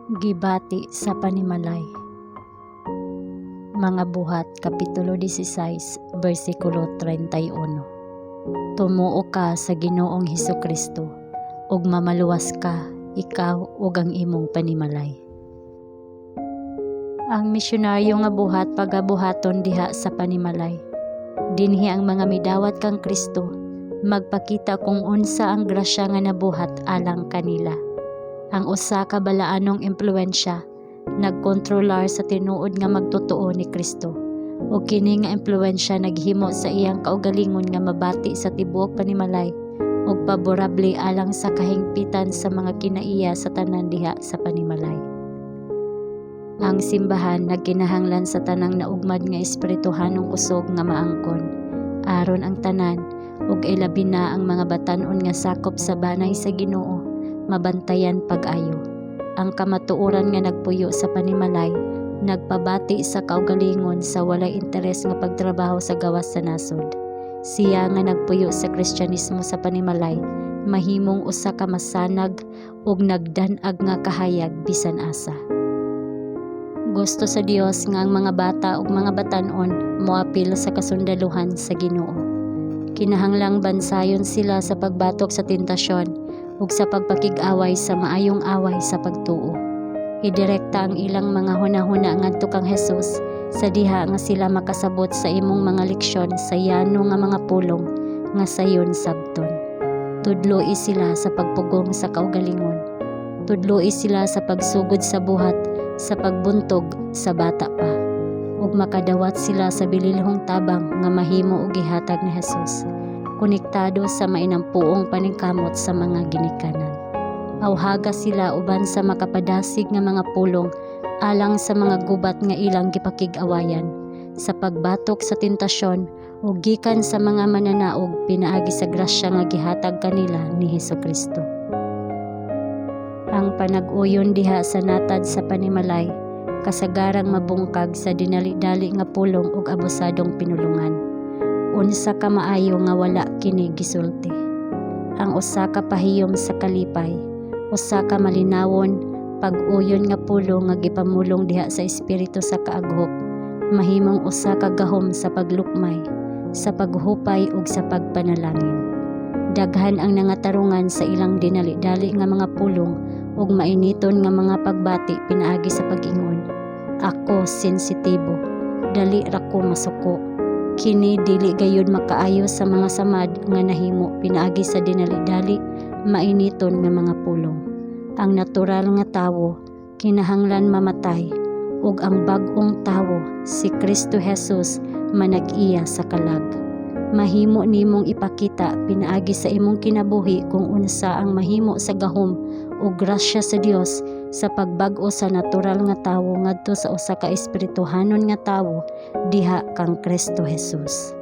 Gibati sa panimalay. Mga Buhat, Kapitulo 16, versikulo 31. Tumuo ka sa Ginoong Hesukristo, ug mamaluwas ka, ikaw ug ang imong panimalay. Ang misyonaryo nga buhat pagabuhaton diha sa panimalay. Dinhi ang mga midawat kang Kristo, magpakita kung unsa ang grasya nga nabuhat alang kanila. Ang usa ka balaanong impluwensya nagkontrolar sa tinuod nga magtotoo ni Kristo, ug kini nga impluwensya naghimo sa iyang kaugalingon nga mabati sa tibuok panimalay ug paborable alang sa kahingpitan sa mga kinaiya sa tanan diha sa panimalay. Ang simbahan nagkinahanglan sa tanang naugmad nga espirituhanong kusog nga maangkon aron ang tanan ug ilabi na ang mga batan-on nga sakop sa banay sa Ginoo mabantayan pag-ayo. Ang kamatuoran nga nagpuyo sa panimalay nagpabati sa kaugalingon sa walay interes nga pagtrabaho sa gawas sa nasod. Siya nga nagpuyo sa Kristyanismo sa panimalay mahimong usa ka masanag ug nagdan-ag nga kahayag bisan asa. Gusto sa Dios nga ang mga bata ug mga batan-on moapil sa kasundaluhan sa Ginoo. Kinahanglang bansayon sila sa pagbatok sa tentasyon ug sa pagpakig-away sa maayong away sa pagtuo. Idirekta ang ilang mga hunahuna ngadto kang Hesus sa diha nga sila makasabot sa imong mga leksyon sa yano nga mga pulong nga sayon sabton. Tudloi sila sa pagpugong sa kaugalingon. Tudloi sila sa pagsugod sa buhat, sa pagbuntog sa bata pa, ug makadawat sila sa bililhong tabang nga mahimo og gihatag ni Hesus, konektado sa mainampuong paningkamot sa mga ginikanan. Awhaga sila uban sa makapadasig nga mga pulong alang sa mga gubat nga ilang gipakig-awayan, sa pagbatok sa tentasyon ug gikan sa mga mananaog pinaagi sa grasya nga gihatag kanila ni Hesukristo. Ang panag-uyon diha sa natad sa panimalay kasagarang mabungkag sa dinali-dali nga pulong ug abusadong pinulungan. Unsa ka maayo nga wala kini gisulti. Ang usa ka pahiyom sa kalipay, usa ka malinawon pag-uyon nga pulong nga gipamulong diha sa espiritu sa kaaghok, mahimong usa ka gahom sa paglukmay, sa paghupay ug sa pagpanalangin. Daghan ang nangatarungan sa ilang dinali-dali nga mga pulong ug mainiton nga mga pagbati pinaagi sa pag-ingon. Ako sensitibo, dali ra ko masuko. Kini dili gayud makaayo sa mga samad nga nahimo pinaagi sa dinali-dali mainiton nga mga pulong. Ang natural nga tawo kinahanglan mamatay ug ang bag-ong tawo si Kristo Jesus manag-iya sa kalag. Mahimo nimong ipakita pinaagi sa imong kinabuhi kung unsa ang mahimo sa gahom o grasya sa Dios sa pagbag-o sa natural nga tawo ngadto sa usa ka espirituhanon nga tawo diha kang Kristo Jesus.